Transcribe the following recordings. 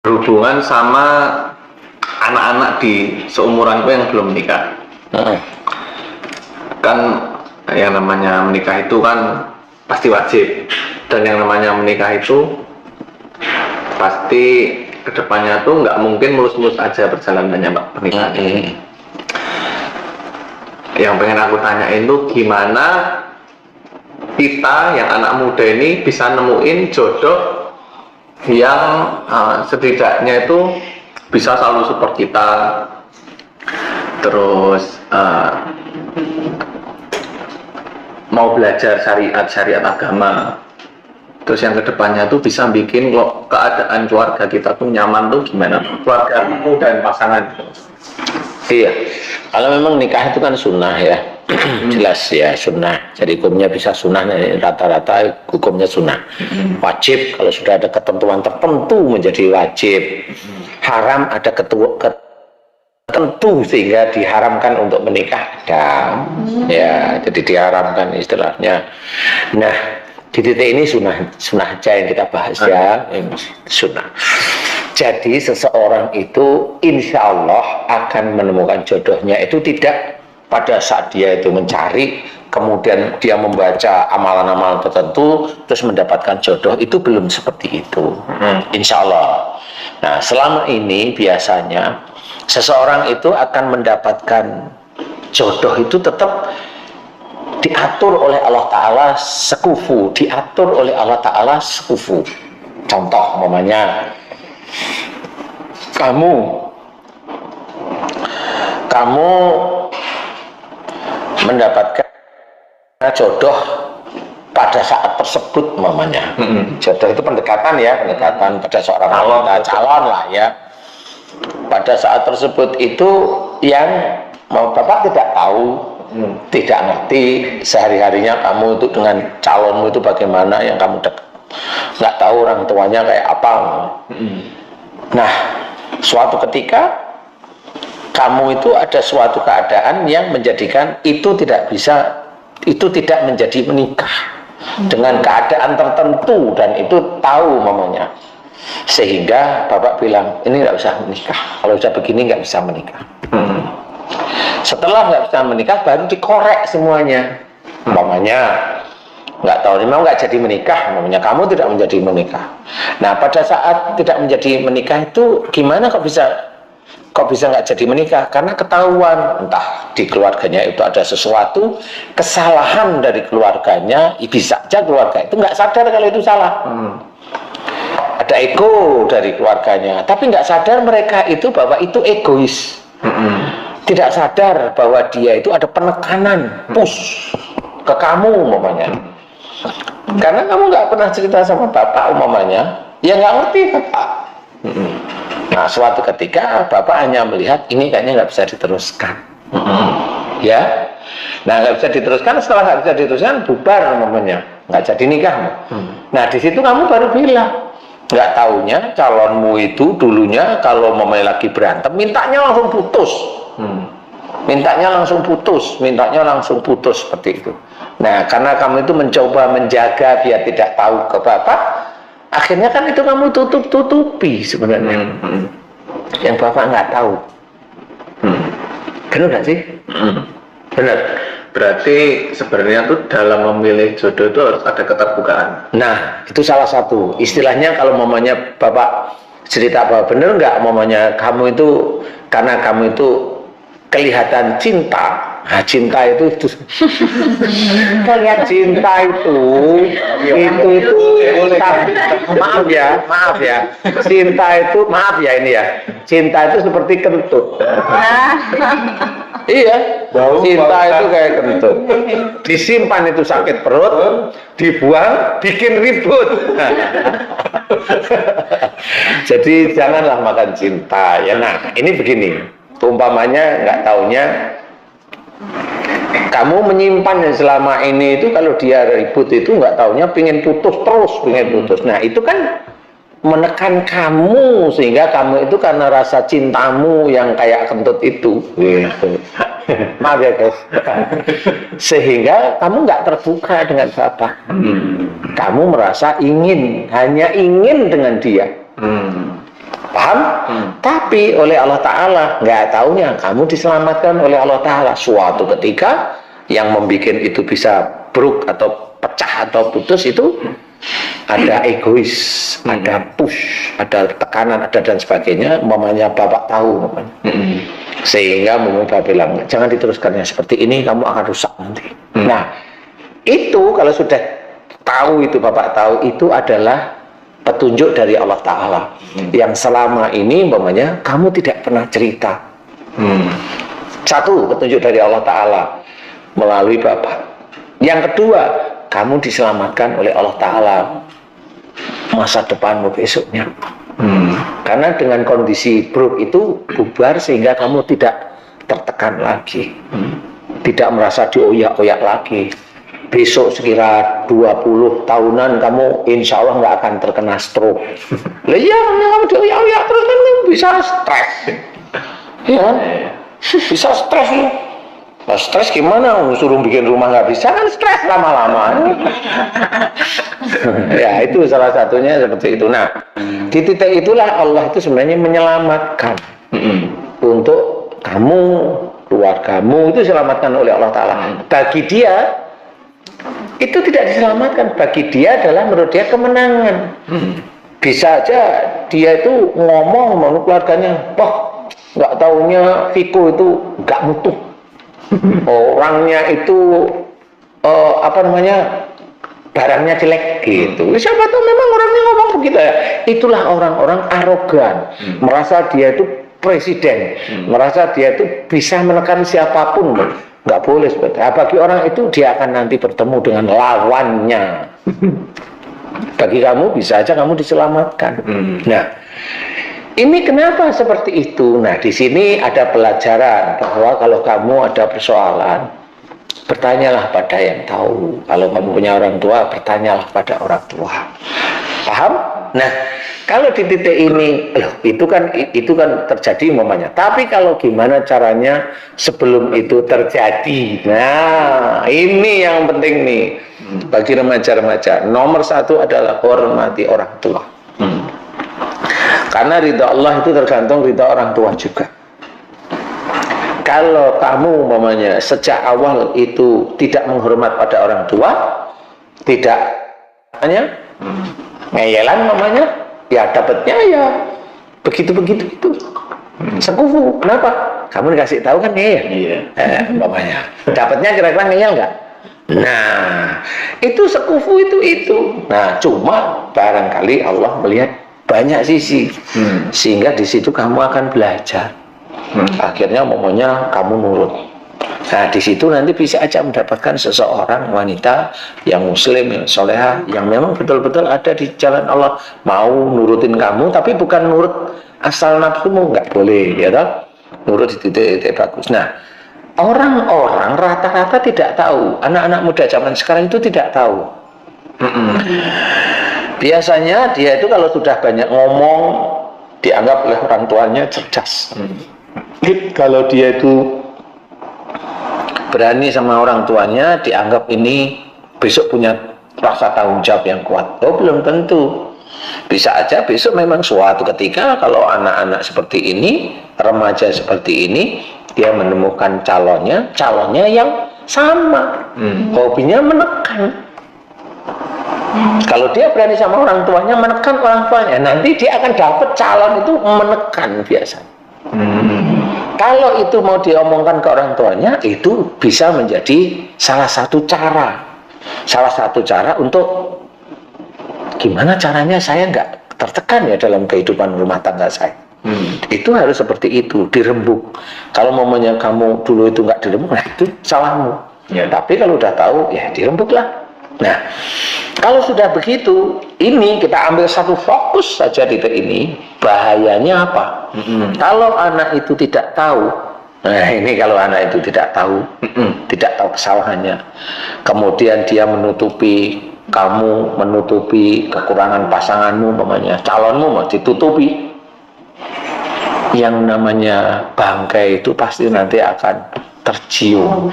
berhubungan sama anak-anak di seumuranku yang belum menikah. Kan yang namanya menikah itu kan pasti wajib, dan yang namanya menikah itu pasti kedepannya tuh nggak mungkin mulus-mulus aja perjalanannya pernikahan. Yang pengen aku tanyain tuh gimana kita yang anak muda ini bisa nemuin jodoh yang setidaknya itu bisa selalu support kita, terus mau belajar syariat agama, terus yang kedepannya tuh bisa bikin kok keadaan keluarga kita tuh nyaman tuh gimana, keluarga aku dan pasangan. Iya, kalau memang nikah itu kan sunnah ya, jelas ya sunnah. Jadi hukumnya bisa sunnah, rata-rata hukumnya sunnah. Wajib kalau sudah ada ketentuan tertentu menjadi wajib. Haram ada tertentu sehingga diharamkan untuk menikah ada. Ya, jadi diharamkan istilahnya. Nah, di titik ini sunnah aja yang kita bahas ya, sunnah. Jadi seseorang itu insya Allah akan menemukan jodohnya itu tidak pada saat dia itu mencari, kemudian dia membaca amalan-amalan tertentu, terus mendapatkan jodoh, itu belum seperti itu. Insya Allah. Nah, selama ini biasanya seseorang itu akan mendapatkan jodoh itu tetap diatur oleh Allah Ta'ala sekufu, diatur oleh Allah Ta'ala sekufu. Contoh umpamanya, kamu mendapatkan jodoh pada saat tersebut umpamanya. Jodoh itu pendekatan ya, pendekatan pada seorang calon lah ya. Pada saat tersebut itu yang Bapak tidak tahu, tidak ngerti sehari-harinya kamu itu dengan calonmu itu bagaimana, yang kamu nggak tahu orang tuanya kayak apa. Nah, suatu ketika kamu itu ada suatu keadaan yang menjadikan itu tidak menjadi menikah dengan keadaan tertentu, dan itu tahu mamanya, sehingga Bapak bilang ini nggak bisa menikah, kalau sudah begini nggak bisa menikah. Setelah nggak bisa menikah baru dikorek semuanya, mamanya nggak tahu, memang nggak jadi menikah, namanya kamu tidak menjadi menikah. Nah, pada saat tidak menjadi menikah itu gimana kok bisa nggak jadi menikah? Karena ketahuan entah di keluarganya itu ada sesuatu kesalahan dari keluarganya, bisa aja keluarga itu nggak sadar kalau itu salah. Ada ego dari keluarganya, tapi nggak sadar mereka itu bahwa itu egois. Tidak sadar bahwa dia itu ada penekanan, push ke kamu umpamanya. Karena kamu nggak pernah cerita sama bapak umpamanya, ya nggak ngerti bapak. Nah, suatu ketika bapak hanya melihat ini kayaknya nggak bisa diteruskan, ya. Nah, nggak bisa diteruskan, setelah nggak bisa diteruskan bubar umpamanya, nggak jadi nikah. Nah, di situ kamu baru bilang, nggak taunya calonmu itu dulunya kalau umpamanya lagi berantem, mintanya langsung putus. Mintanya langsung putus seperti itu. Nah, karena kamu itu mencoba menjaga biar tidak tahu ke bapak, akhirnya kan itu kamu tutupi sebenarnya. Yang bapak nggak tahu. Benar nggak sih? Benar. Berarti sebenarnya tuh dalam memilih jodoh itu harus ada keterbukaan. Nah, itu salah satu. Istilahnya kalau mamanya bapak cerita bahwa benar nggak mamanya kamu itu, karena kamu itu kelihatan cinta. Nah, cinta itu cinta itu maaf ya cinta itu, maaf ya ini ya, cinta itu seperti kentut. Iya, cinta itu kayak kentut, disimpan itu sakit perut, dibuang bikin ribut. Jadi janganlah makan cinta ya. Nah, ini begini, umpamanya nggak taunya kamu menyimpan yang selama ini itu, kalau dia ribut itu nggak taunya pengen putus terus, Nah, itu kan menekan kamu, sehingga kamu itu karena rasa cintamu yang kayak kentut itu, maaf ya guys, sehingga kamu nggak terbuka dengan bapak. Kamu merasa hanya ingin dengan dia. Paham? Tapi oleh Allah Ta'ala, nggak taunya kamu diselamatkan oleh Allah Ta'ala. Suatu ketika yang membuat itu bisa bruk atau pecah atau putus itu ada egois, ada push, ada tekanan, ada dan sebagainya. Umpamanya bapak tahu, sehingga bapak bilang jangan diteruskannya seperti ini, kamu akan rusak nanti. Nah, itu kalau sudah tahu, itu bapak tahu, itu adalah petunjuk dari Allah Ta'ala yang selama ini umpamanya kamu tidak pernah cerita. Satu, petunjuk dari Allah Ta'ala melalui bapak. Yang kedua, kamu diselamatkan oleh Allah Ta'ala masa depanmu besoknya. Karena dengan kondisi buruk itu bubar sehingga kamu tidak tertekan lagi, tidak merasa dioyak-oyak lagi. Besok sekira 20 tahunan kamu insya Allah nggak akan terkena stroke. Lah iya, kamu dioyak-oyak terus kan kamu bisa stres, ya kan? Bisa stres lu. Nah, stres gimana? Suruh bikin rumah nggak bisa kan stres lama-lama. Ya itu salah satunya seperti itu. Nah, di titik itulah Allah itu sebenarnya menyelamatkan untuk kamu, keluargamu itu diselamatkan oleh Allah Ta'ala. Bagi dia itu tidak diselamatkan, bagi dia adalah menurut dia kemenangan. Bisa aja dia itu ngomong sama keluarganya, wah nggak taunya Viko itu nggak mutu, orangnya itu barangnya jelek gitu. Siapa tahu memang orangnya ngomong begitu ya. Itulah orang-orang arogan, merasa dia itu presiden, merasa dia itu bisa menekan siapapun. Nggak boleh seperti. Nah, bagi orang itu dia akan nanti bertemu dengan lawannya. Bagi kamu bisa aja kamu diselamatkan. Nah, ini kenapa seperti itu? Nah, di sini ada pelajaran bahwa kalau kamu ada persoalan, bertanyalah pada yang tahu. Kalau kamu punya orang tua, bertanyalah pada orang tua. Paham? Nah, kalau di titik ini, itu kan terjadi umpamanya. Tapi kalau gimana caranya sebelum itu terjadi? Nah, ini yang penting nih bagi remaja-remaja. Nomor satu adalah hormati orang tua. Karena ridha Allah itu tergantung ridha orang tua juga. Kalau kamu umpamanya sejak awal itu tidak menghormat pada orang tua, tidak ngeyelan umpamanya, ya dapatnya ya begitu-begitu itu. Sekufu. Kenapa? Kamu dikasih tahu kan ngeyel. Iya. Umpamanya. Dapatnya kira-kira ngeyel nggak? Nah, itu sekufu itu. Nah, cuma barangkali Allah melihat banyak sisi, sehingga di situ kamu akan belajar. Akhirnya umpamanya kamu nurut. Nah, di situ nanti bisa aja mendapatkan seseorang wanita yang muslim, yang solehah, yang memang betul-betul ada di jalan Allah, mau nurutin kamu, tapi bukan nurut asal nafsumu, nggak boleh, ya toh? Nurut di titik bagus. Nah, orang-orang rata-rata tidak tahu, anak-anak muda zaman sekarang itu tidak tahu. Biasanya dia itu kalau sudah banyak ngomong, dianggap oleh orang tuanya cerdas. Kalau dia itu berani sama orang tuanya, dianggap ini besok punya rasa tanggung jawab yang kuat. Oh, belum tentu. Bisa aja besok memang suatu ketika kalau anak-anak seperti ini, remaja seperti ini, dia menemukan calonnya yang sama, hobinya menekan. Kalau dia berani sama orang tuanya, menekan orang tuanya, nanti dia akan dapat calon itu menekan biasanya. Kalau itu mau diomongkan ke orang tuanya, itu bisa menjadi salah satu cara untuk gimana caranya saya nggak tertekan ya dalam kehidupan rumah tangga saya. Itu harus seperti itu, dirembuk. Kalau momennya kamu dulu itu nggak dirembuk, nah itu salahmu. Ya. Tapi kalau udah tahu, ya dirembuklah. Nah, kalau sudah begitu, ini kita ambil satu fokus saja di ini. Bahayanya apa? Kalau anak itu tidak tahu, nah ini kalau anak itu tidak tahu, tidak tahu kesalahannya, kemudian dia menutupi, kamu menutupi kekurangan pasanganmu, namanya calonmu mau ditutupi, yang namanya bangkai itu pasti nanti akan tercium.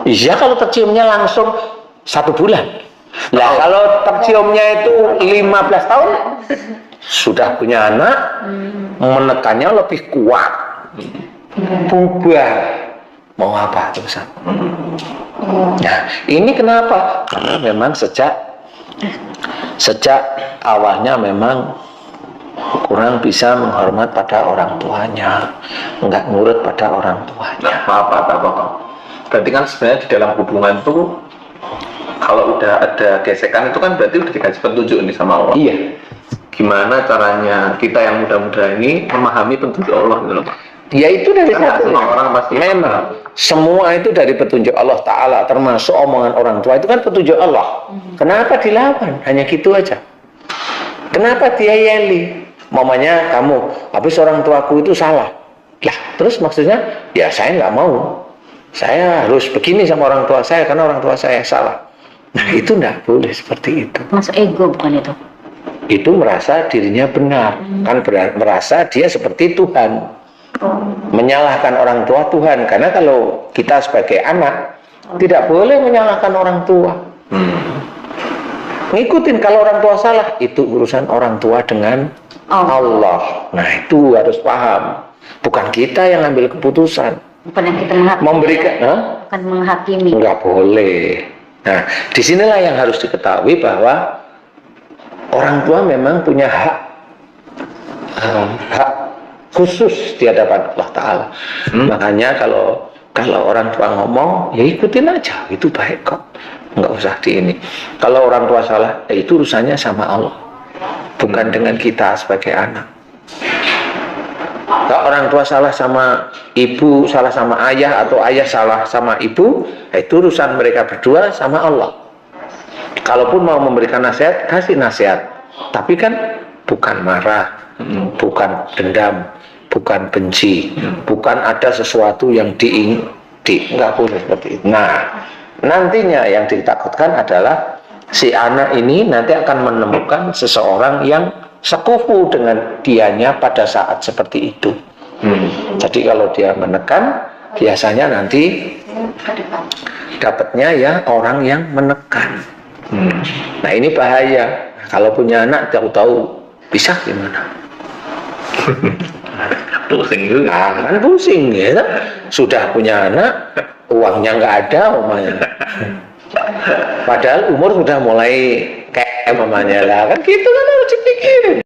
Iya, kalau terciumnya langsung 1 bulan. Nah, kalau terciumnya itu 15 tahun, sudah punya anak, menekannya lebih kuat, bubar, mau apa terusan. Nah, ini kenapa? Karena memang sejak awalnya memang kurang bisa menghormat pada orang tuanya, nggak nurut pada orang tuanya. Apa. Berarti kan sebenarnya di dalam hubungan itu kalau udah ada gesekan itu kan berarti udah dikasih petunjuk ini sama Allah. Iya. Gimana caranya kita yang muda-muda ini memahami petunjuk Allah gitu loh Pak? Ya itu dari Kan satu. semua orang pasti Memang semua itu dari petunjuk Allah Ta'ala, termasuk omongan orang tua itu kan petunjuk Allah. Kenapa dilawan? Hanya gitu aja. Kenapa dia yeli? Mamanya kamu, habis orang tuaku itu salah. Lah, terus maksudnya, ya saya nggak mau. Saya harus begini sama orang tua saya karena orang tua saya salah. Nah itu nggak boleh seperti itu. Masuk ego bukan itu? Itu merasa dirinya benar, kan merasa dia seperti Tuhan, menyalahkan orang tua Tuhan. Karena kalau kita sebagai anak tidak boleh menyalahkan orang tua. Ngikutin kalau orang tua salah, itu urusan orang tua dengan Allah. Nah itu harus paham. Bukan kita yang ambil keputusan. Bukan yang kita menghakimi. Memberikan, Bukan menghakimi. nggak boleh. Nah, disinilah yang harus diketahui bahwa orang tua memang punya hak khusus di hadapan Allah Ta'ala. Makanya kalau orang tua ngomong, ya ikutin aja, itu baik kok, nggak usah di ini. Kalau orang tua salah, ya itu urusannya sama Allah, bukan dengan kita sebagai anak. Kalau orang tua salah sama ibu, salah sama ayah, atau ayah salah sama ibu, itu urusan mereka berdua sama Allah. Kalaupun mau memberikan nasihat, kasih nasihat. Tapi kan bukan marah, bukan dendam, bukan benci, bukan ada sesuatu yang nggak boleh seperti itu. Nah, nantinya yang ditakutkan adalah si anak ini nanti akan menemukan seseorang yang sekufu dengan dianya pada saat seperti itu. Jadi kalau dia menekan, biasanya nanti dapatnya ya orang yang menekan. Nah ini bahaya. Kalau punya anak tahu-tahu bisa gimana? Pusing juga. Nah, kan pusing ya. Sudah punya anak, uangnya nggak ada umumnya. Padahal umur sudah mulai kayak mamanya lah. Kan gitu kan harus dipikirin.